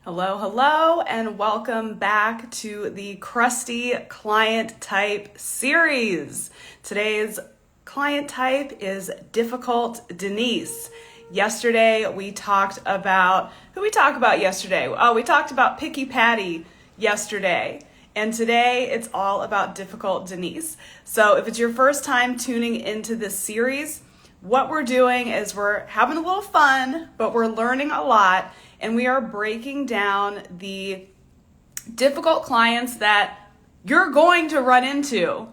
Hello, hello, and welcome back to the Crusty Client Type series. Today's client type is Difficult Denise. Yesterday, we talked about, who we talked about yesterday? Oh, we talked about Picky Patty yesterday. And today, it's all about Difficult Denise. So if it's your first time tuning into this series, what we're doing is we're having a little fun, but we're learning a lot. And we are breaking down the difficult clients that you're going to run into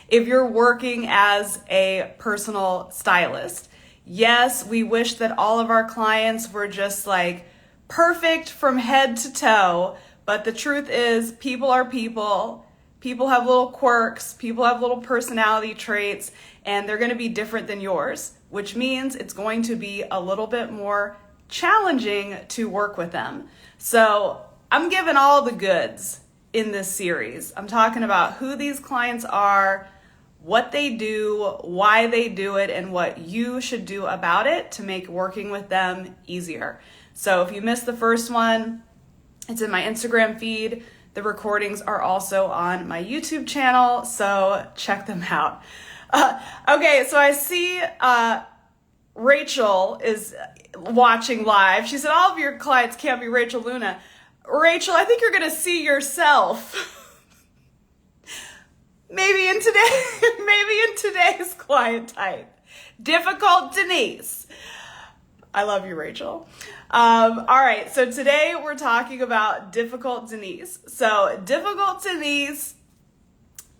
if you're working as a personal stylist. Yes, we wish that all of our clients were just like perfect from head to toe, but the truth is people are people. People have little quirks, people have little personality traits, and they're going to be different than yours, which means it's going to be a little bit more challenging to work with them. So I'm giving all the goods in this series. I'm talking about who these clients are, what they do, why they do it, and what you should do about it to make working with them easier. So if you missed the first one, it's in my Instagram feed. The recordings are also on my YouTube channel, so check them out. Okay, so I see Rachel is watching live. She said, all of your clients can't be Rachel Luna. Rachel, I think you're going to see yourself. maybe in today's client type. Difficult Denise. I love you, Rachel. All right, so today we're talking about Difficult Denise. So Difficult Denise,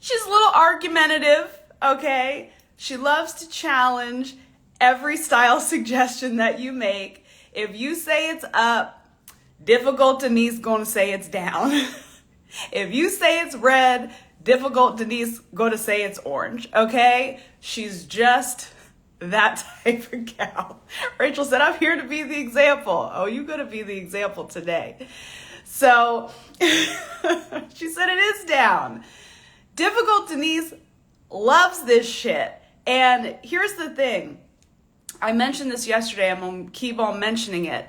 she's a little argumentative, okay? She loves to challenge every style suggestion that you make. If you say it's up, Difficult Denise gonna say it's down. If you say it's red, Difficult Denise gonna say it's orange, okay? She's just that type of gal. Rachel said, I'm here to be the example. Oh, you're gonna be the example today. So she said it is down. Difficult Denise loves this shit. And here's the thing. I mentioned this yesterday, I'm going to keep on mentioning it.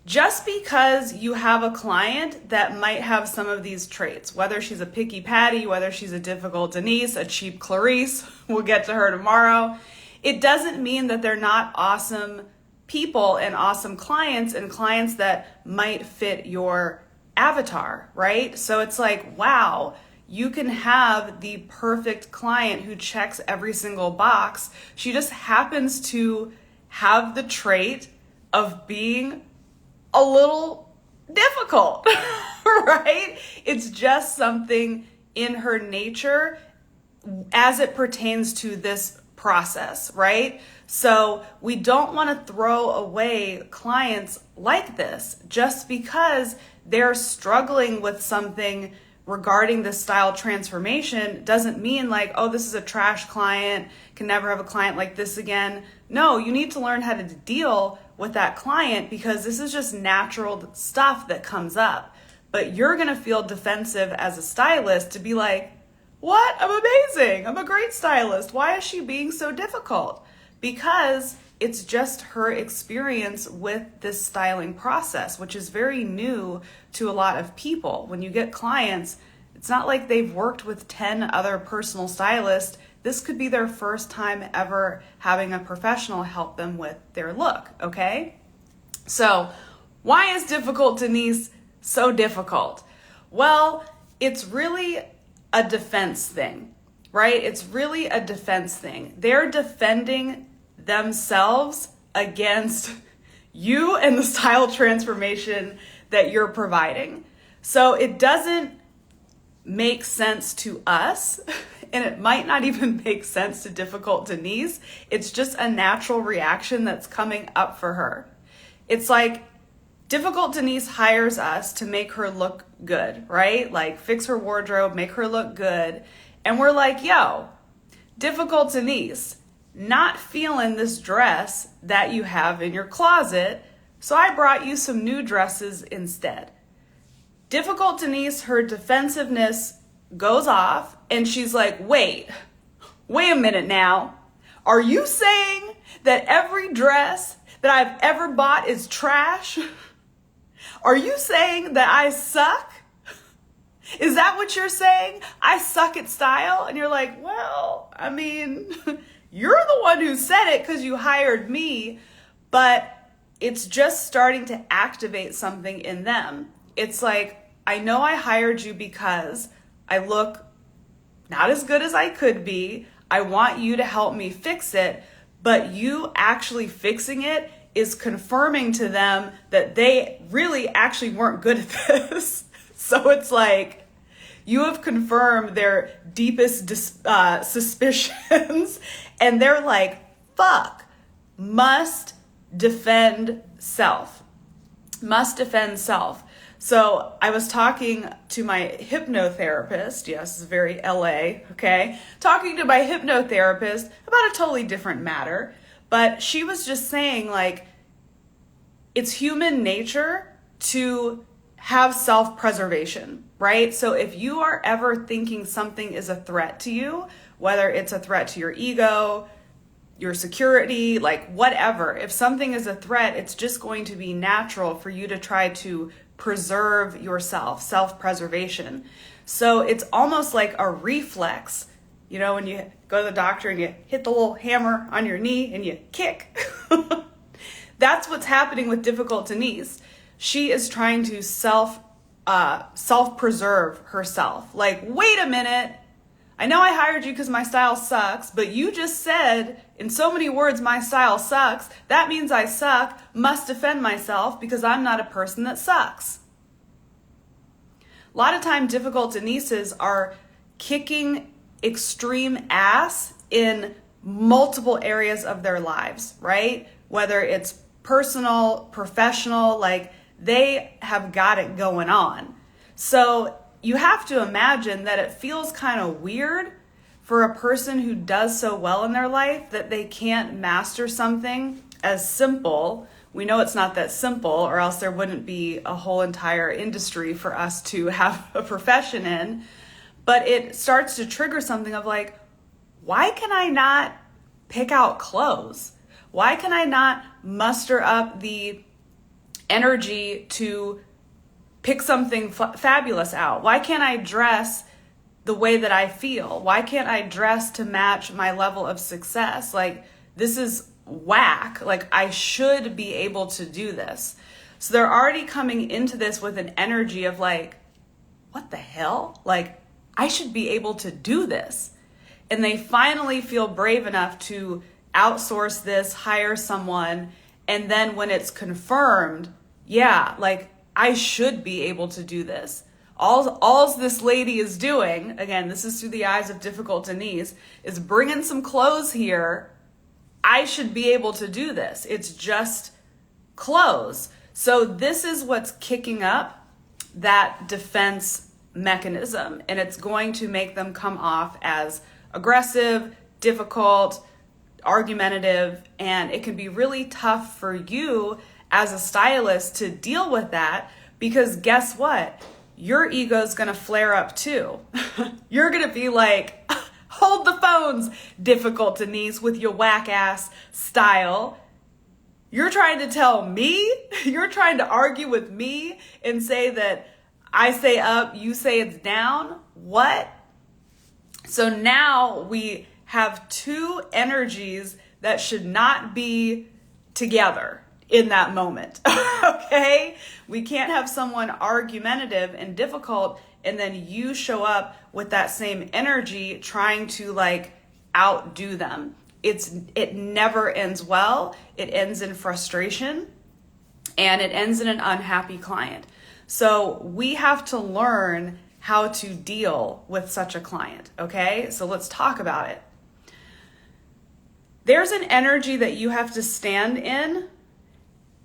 Just because you have a client that might have some of these traits, whether she's a picky Patty, whether she's a difficult Denise, a cheap Clarice, we'll get to her tomorrow, it doesn't mean that they're not awesome people and awesome clients and clients that might fit your avatar, right? So it's like, wow, you can have the perfect client who checks every single box. She just happens to have the trait of being a little difficult, right? It's just something in her nature as it pertains to this process, right? So we don't want to throw away clients like this just because they're struggling with something regarding this style transformation. Doesn't mean like, oh, this is a trash client, can never have a client like this again. No, you need to learn how to deal with that client because this is just natural stuff that comes up. But you're going to feel defensive as a stylist to be like, what? I'm amazing. I'm a great stylist. Why is she being so difficult? Because it's just her experience with this styling process, which is very new to a lot of people. When you get clients, it's not like they've worked with 10 other personal stylists. This could be their first time ever having a professional help them with their look, okay? So why is Difficult Denise so difficult? Well, it's really a defense thing, right? It's really a defense thing. They're defending themselves against you and the style transformation that you're providing. So it doesn't make sense to us, and it might not even make sense to Difficult Denise. It's just a natural reaction that's coming up for her. It's like Difficult Denise hires us to make her look good, right? Like fix her wardrobe, make her look good. And we're like, yo, Difficult Denise, not feeling this dress that you have in your closet, so I brought you some new dresses instead. Difficult Denise, her defensiveness goes off and she's like, wait a minute now. Are you saying that every dress that I've ever bought is trash? Are you saying that I suck? Is that what you're saying? I suck at style? And you're like, well, I mean, you're the one who said it because you hired me, but it's just starting to activate something in them. It's like, I know I hired you because I look not as good as I could be. I want you to help me fix it, but you actually fixing it is confirming to them that they really actually weren't good at this. So it's like, you have confirmed their deepest suspicions, and they're like, fuck, must defend self. Must defend self. So I was talking to my hypnotherapist. Yes, it's very LA, okay? Talking to my hypnotherapist about a totally different matter. But she was just saying, like, it's human nature to have self-preservation, right? So if you are ever thinking something is a threat to you, whether it's a threat to your ego, your security, like whatever, if something is a threat, it's just going to be natural for you to try to preserve yourself, self-preservation. So it's almost like a reflex. You know, when you go to the doctor and you hit the little hammer on your knee and you kick. That's what's happening with difficult Denise. She is trying to self-preserve herself. Like, wait a minute. I know I hired you because my style sucks, but you just said in so many words, my style sucks. That means I suck, must defend myself because I'm not a person that sucks. A lot of time, difficult Denises are kicking extreme ass in multiple areas of their lives, right? Whether it's personal, professional, like they have got it going on. So you have to imagine that it feels kind of weird for a person who does so well in their life that they can't master something as simple. We know it's not that simple, or else there wouldn't be a whole entire industry for us to have a profession in. But it starts to trigger something of like, why can I not pick out clothes? Why can I not muster up the energy to pick something fabulous out? Why can't I dress the way that I feel? Why can't I dress to match my level of success? Like, this is whack. Like, I should be able to do this. So they're already coming into this with an energy of like, what the hell? Like, I should be able to do this. And they finally feel brave enough to outsource this, hire someone, and then when it's confirmed, yeah, like, I should be able to do this. All this lady is doing, again, this is through the eyes of difficult Denise, is bringing some clothes here. I should be able to do this. It's just clothes. So this is what's kicking up that defense mechanism, and it's going to make them come off as aggressive, difficult, argumentative, and it can be really tough for you as a stylist to deal with that, because guess what? Your ego's gonna flare up too. You're gonna be like, hold the phones, difficult Denise, with your whack ass style. You're trying to tell me, you're trying to argue with me and say that I say up, you say it's down. What? So now we have two energies that should not be together in that moment. Okay? We can't have someone argumentative and difficult and then you show up with that same energy trying to like outdo them. It never ends well. It ends in frustration and it ends in an unhappy client. So we have to learn how to deal with such a client, okay? So let's talk about it. There's an energy that you have to stand in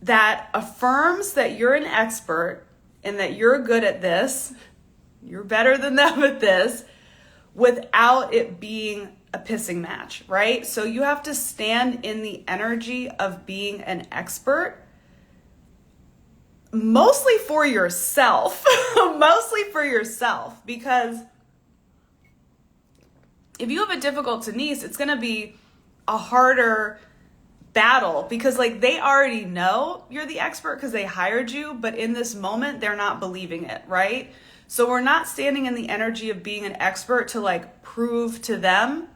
that affirms that you're an expert and that you're good at this, you're better than them at this, without it being a pissing match, right? So you have to stand in the energy of being an expert, mostly for yourself, because if you have a difficult Denise, it's going to be a harder battle because like they already know you're the expert because they hired you, but in this moment, they're not believing it, right? So we're not standing in the energy of being an expert to like prove to them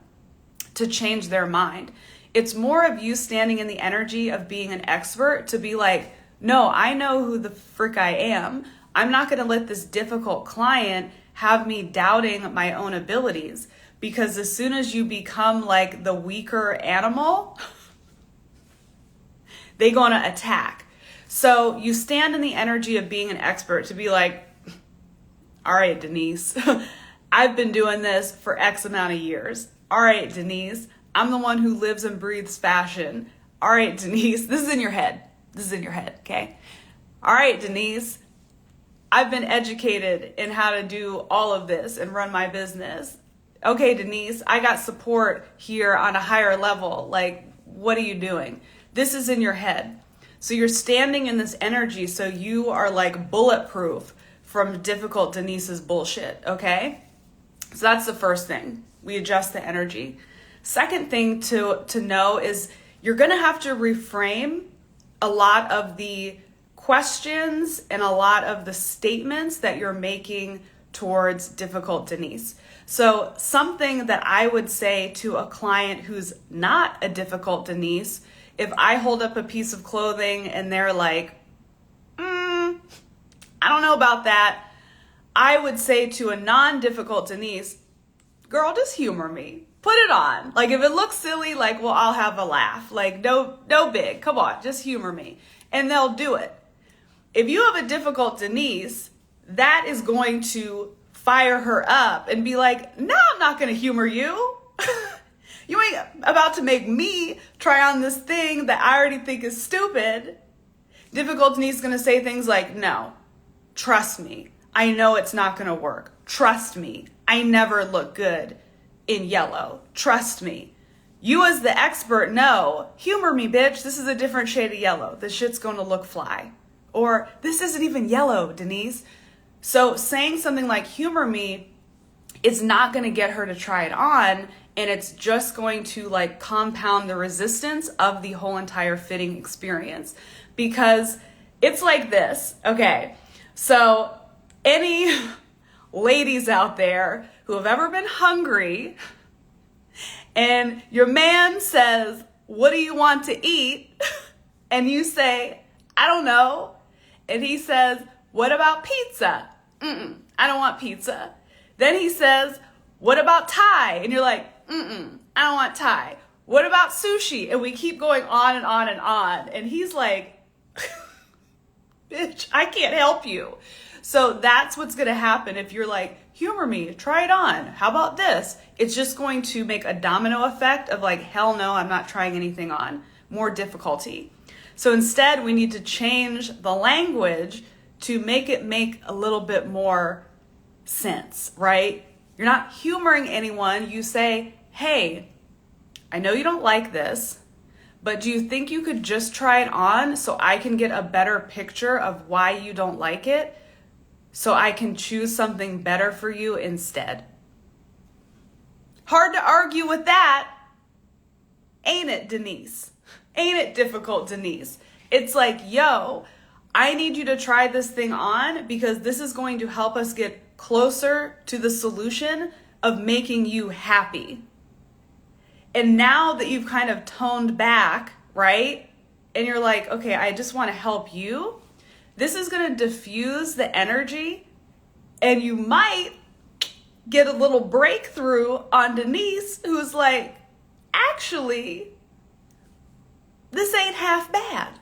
to change their mind. It's more of you standing in the energy of being an expert to be like, no, I know who the frick I am. I'm not going to let this difficult client have me doubting my own abilities, because as soon as you become like the weaker animal, they're going to attack. So you stand in the energy of being an expert to be like, all right, Denise, I've been doing this for X amount of years. All right, Denise, I'm the one who lives and breathes fashion. All right, Denise, this is in your head. This is in your head, okay? All right, Denise, I've been educated in how to do all of this and run my business. Okay, Denise, I got support here on a higher level. Like, what are you doing? This is in your head. So you're standing in this energy so you are like bulletproof from difficult Denise's bullshit, okay? So that's the first thing. We adjust the energy. Second thing to know is you're gonna have to reframe a lot of the questions and a lot of the statements that you're making towards difficult Denise. So something that I would say to a client who's not a difficult Denise, if I hold up a piece of clothing and they're like, I don't know about that, I would say to a non-difficult Denise, girl, just humor me. Put it on. Like if it looks silly, like, well, I'll have a laugh. Like no big, come on, just humor me. And they'll do it. If you have a difficult Denise, that is going to fire her up and be like, no, I'm not going to humor you. You ain't about to make me try on this thing that I already think is stupid. Difficult Denise is going to say things like, no, trust me. I know it's not going to work. Trust me. I never look good in yellow. Trust me. You as the expert know, humor me, bitch. This is a different shade of yellow. This shit's going to look fly. Or this isn't even yellow, Denise. So saying something like humor me is not going to get her to try it on, and it's just going to like compound the resistance of the whole entire fitting experience. Because it's like this, okay? So any ladies out there who have ever been hungry and your man says, what do you want to eat? And you say, I don't know. And he says, what about pizza? I don't want pizza. Then he says, what about Thai? And you're like, I don't want Thai. What about sushi? And we keep going on and on and on. And he's like, bitch, I can't help you. So that's what's going to happen if you're like, humor me, try it on. How about this? It's just going to make a domino effect of like, hell no, I'm not trying anything on. More difficulty. So instead, we need to change the language to make it make a little bit more sense, right? You're not humoring anyone. You say, hey, I know you don't like this, but do you think you could just try it on so I can get a better picture of why you don't like it, so I can choose something better for you instead? Hard to argue with that, ain't it, Denise? Ain't it difficult, Denise? It's like, yo, I need you to try this thing on because this is going to help us get closer to the solution of making you happy. And now that you've kind of toned back, right? And you're like, okay, I just want to help you. This is going to diffuse the energy, and you might get a little breakthrough on Denise, who's like, actually, this ain't half bad.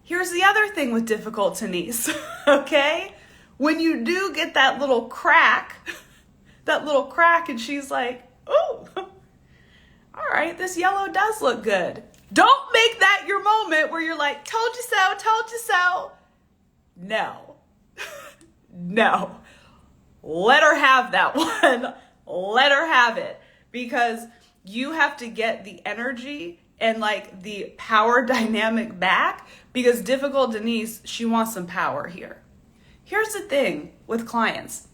Here's the other thing with difficult Denise, okay? When you do get that little crack, and she's like, oh, all right, this yellow does look good. Don't make that your moment where you're like, told you so, told you so. No, no. Let her have that one. Let her have it, because you have to get the energy and like the power dynamic back, because difficult Denise, she wants some power here. Here's the thing with clients.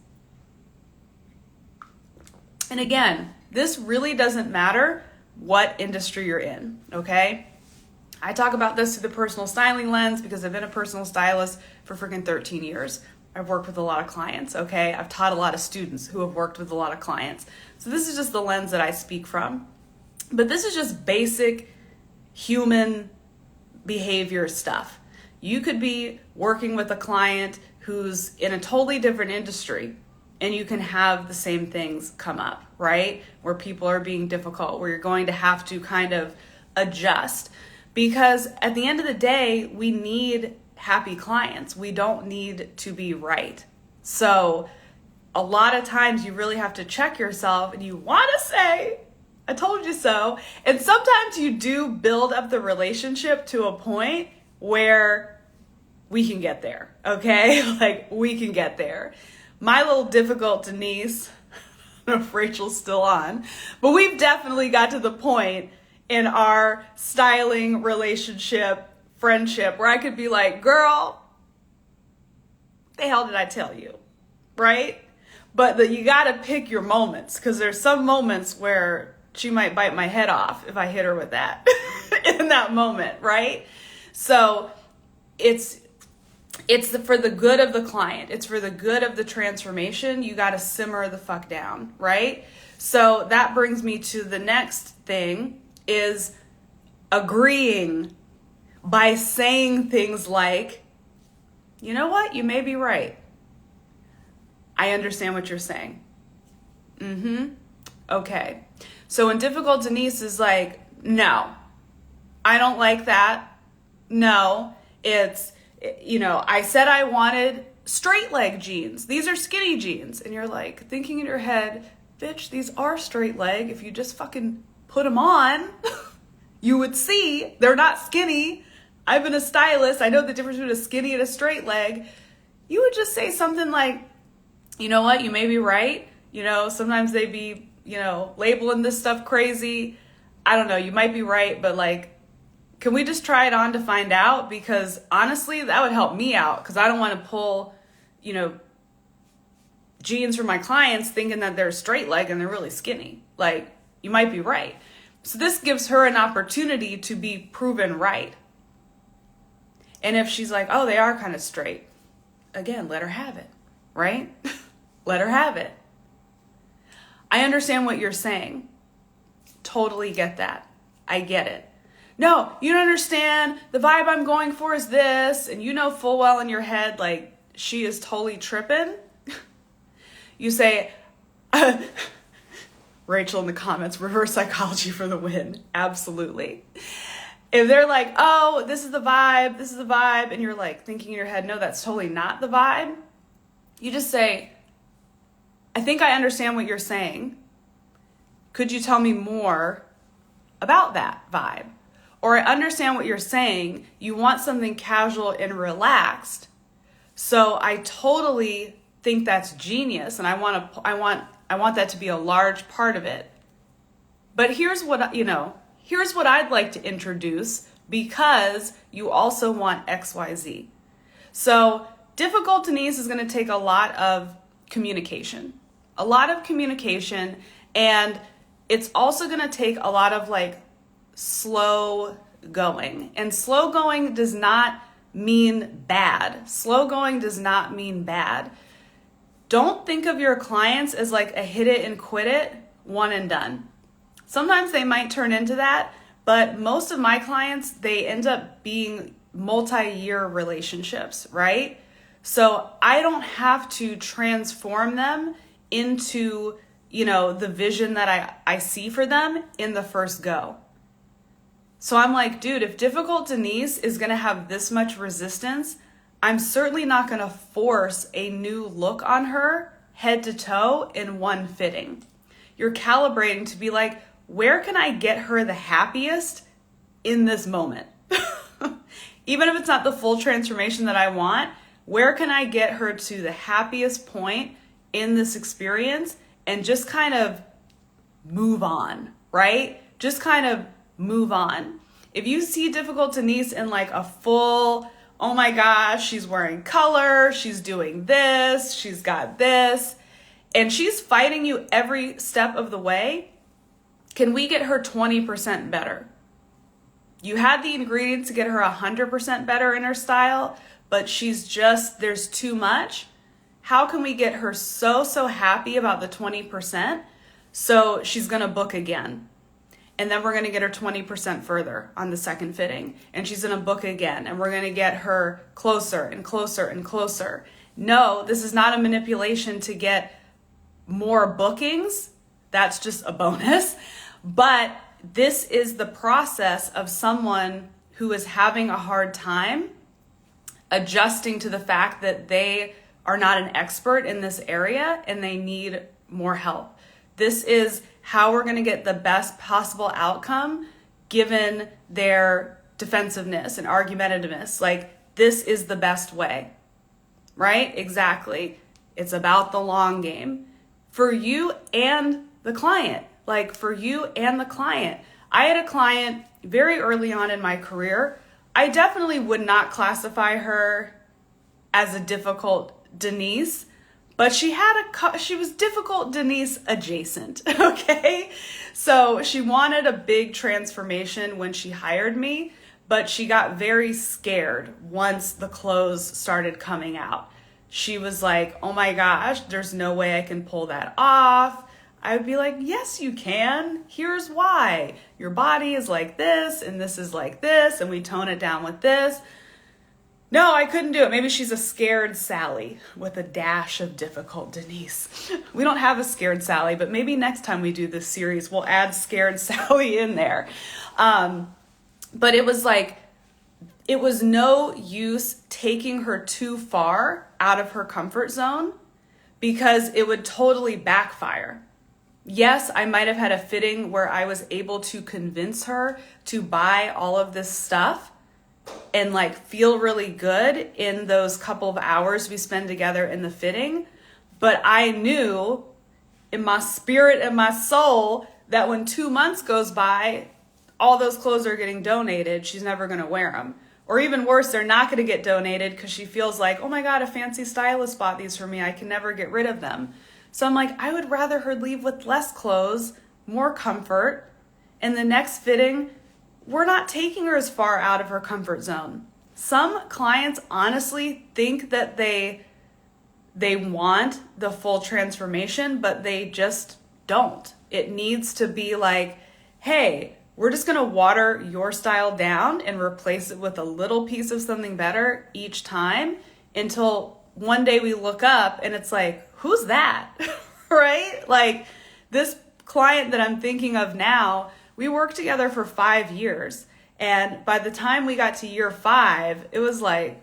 And again, this really doesn't matter what industry you're in, okay? I talk about this through the personal styling lens because I've been a personal stylist for freaking 13 years. I've worked with a lot of clients, okay? I've taught a lot of students who have worked with a lot of clients. So this is just the lens that I speak from. But this is just basic human behavior stuff. You could be working with a client who's in a totally different industry, and you can have the same things come up, right? Where people are being difficult, where you're going to have to kind of adjust. Because at the end of the day, we need happy clients. We don't need to be right. So a lot of times you really have to check yourself and you want to say, I told you so. And sometimes you do build up the relationship to a point where we can get there, okay? Like we can get there. My little difficult Denise, I don't know if Rachel's still on, but we've definitely got to the point in our styling relationship, friendship, where I could be like, girl, the hell did I tell you, right? But you gotta pick your moments, because there's some moments where she might bite my head off if I hit her with that in that moment, right? So it's for the good of the client. It's for the good of the transformation. You gotta simmer the fuck down, right? So that brings me to the next thing, is agreeing by saying things like, you know what, you may be right. I understand what you're saying. Okay. So when difficult Denise is like, no, I don't like that. No, it's, I said I wanted straight leg jeans. These are skinny jeans. And you're like thinking in your head, bitch, these are straight leg. If you just fucking put them on, you would see they're not skinny. I've been a stylist. I know the difference between a skinny and a straight leg. You would just say something like, you know what, you may be right. Sometimes they be, labeling this stuff crazy. I don't know, you might be right, but like, can we just try it on to find out? Because honestly, that would help me out, because I don't want to pull, jeans from my clients thinking that they're straight leg and they're really skinny. Like, you might be right. So this gives her an opportunity to be proven right. And if she's like, oh, they are kind of straight, again, let her have it, right? Let her have it. I understand what you're saying. Totally get that. I get it. No, you don't understand. The vibe I'm going for is this. And you know full well in your head, like, she is totally tripping. You say, Rachel in the comments, reverse psychology for the win. Absolutely. If they're like, oh, this is the vibe, and you're like thinking in your head, no, that's totally not the vibe, you just say, I think I understand what you're saying. Could you tell me more about that vibe? Or I understand what you're saying. You want something casual and relaxed. So I totally think that's genius, and I want that to be a large part of it. But here's what I'd like to introduce, because you also want XYZ. So difficult Denise is going to take a lot of communication. And it's also going to take a lot of like slow going. And slow going does not mean bad. Slow going does not mean bad. Don't think of your clients as like a hit it and quit it, one and done. Sometimes they might turn into that, but most of my clients, they end up being multi-year relationships, right? So I don't have to transform them into, the vision that I see for them in the first go. So I'm like, dude, if difficult Denise is going to have this much resistance, I'm certainly not going to force a new look on her head to toe in one fitting. You're calibrating to be like, where can I get her the happiest in this moment? Even if it's not the full transformation that I want, where can I get her to the happiest point in this experience and just kind of move on, right? Just kind of move on. If you see difficult Denise in like a full, oh my gosh, she's wearing color, she's doing this, she's got this, and she's fighting you every step of the way, can we get her 20% better? You had the ingredients to get her 100% better in her style, but there's too much. How can we get her so happy about the 20%? So she's going to book again. And then we're going to get her 20% further on the second fitting. And she's going to book again. And we're going to get her closer and closer and closer. No, this is not a manipulation to get more bookings. That's just a bonus. But this is the process of someone who is having a hard time adjusting to the fact that they are not an expert in this area and they need more help. This is how we're going to get the best possible outcome given their defensiveness and argumentativeness. Like, this is the best way, right? Exactly. It's about the long game for you and the client. Like, for you and the client. I had a client very early on in my career. I definitely would not classify her as a difficult Denise, but she was difficult Denise adjacent, okay? So she wanted a big transformation when she hired me, but she got very scared once the clothes started coming out. She was like, oh my gosh, there's no way I can pull that off. I would be like, yes, you can. Here's why. Your body is like this, and this is like this, and we tone it down with this. No, I couldn't do it. Maybe she's a scared Sally with a dash of difficult Denise. We don't have a scared Sally, but maybe next time we do this series, we'll add scared Sally in there. But it was like, it was no use taking her too far out of her comfort zone because it would totally backfire. Yes, I might have had a fitting where I was able to convince her to buy all of this stuff and like feel really good in those couple of hours we spend together in the fitting. But I knew in my spirit and my soul that when 2 months goes by, all those clothes are getting donated. She's never going to wear them. Or even worse, they're not going to get donated because she feels like, oh my God, a fancy stylist bought these for me. I can never get rid of them. So I'm like, I would rather her leave with less clothes, more comfort. And the next fitting, we're not taking her as far out of her comfort zone. Some clients honestly think that they want the full transformation, but they just don't. It needs to be like, hey, we're just going to water your style down and replace it with a little piece of something better each time until one day we look up and it's like, who's that? Right? Like, this client that I'm thinking of now, we worked together for 5 years. And by the time we got to year 5, it was like,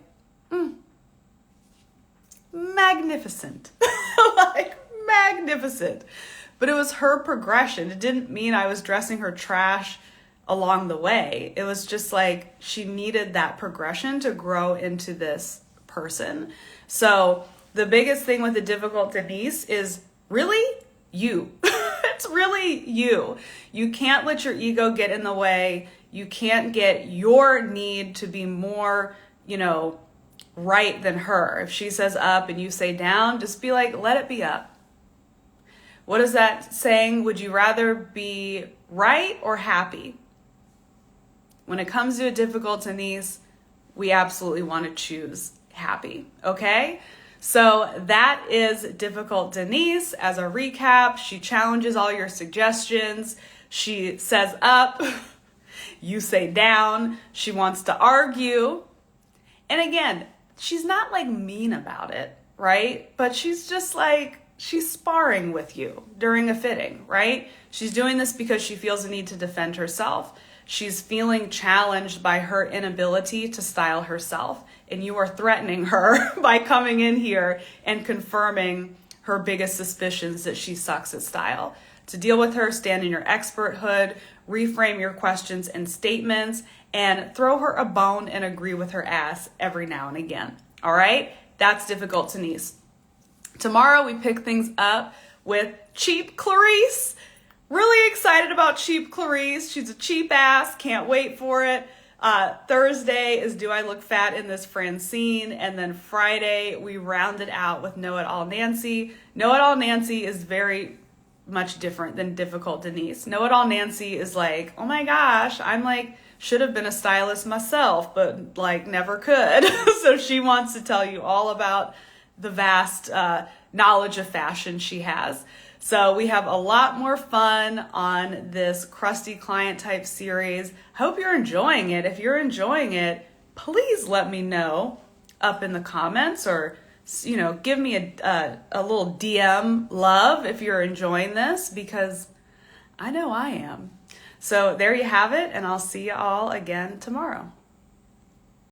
magnificent. Like, magnificent. But it was her progression. It didn't mean I was dressing her trash along the way. It was just like she needed that progression to grow into this person. So the biggest thing with the difficult Denise is really you. It's really you. You can't let your ego get in the way. You can't get your need to be more, right than her. If she says up and you say down, just be like, let it be up. What is that saying? Would you rather be right or happy? When it comes to a difficult Denise, we absolutely want to choose happy, okay? So that is difficult Denise. As a recap, she challenges all your suggestions. She says up, you say down. She wants to argue. And again, she's not like mean about it, right? But she's just like, she's sparring with you during a fitting, right? She's doing this because she feels a need to defend herself. She's feeling challenged by her inability to style herself. And you are threatening her by coming in here and confirming her biggest suspicions that she sucks at style. To deal with her, stand in your experthood, reframe your questions and statements, and throw her a bone and agree with her ass every now and again. All right? That's difficult Denise. Tomorrow we pick things up with Cheap Clarice. Really excited about Cheap Clarice. She's a cheap ass. Can't wait for it. Thursday is Do I Look Fat in This Francine? And then Friday we round it out with Know It All Nancy. Know It All Nancy is very much different than difficult Denise. Know It All Nancy is like, oh my gosh, I'm like should have been a stylist myself, but like never could. So she wants to tell you all about the vast knowledge of fashion she has. So we have a lot more fun on this Crusty Client Type series. Hope you're enjoying it. If you're enjoying it, please let me know up in the comments, or give me a little DM love if you're enjoying this, because I know I am. So there you have it, and I'll see you all again tomorrow.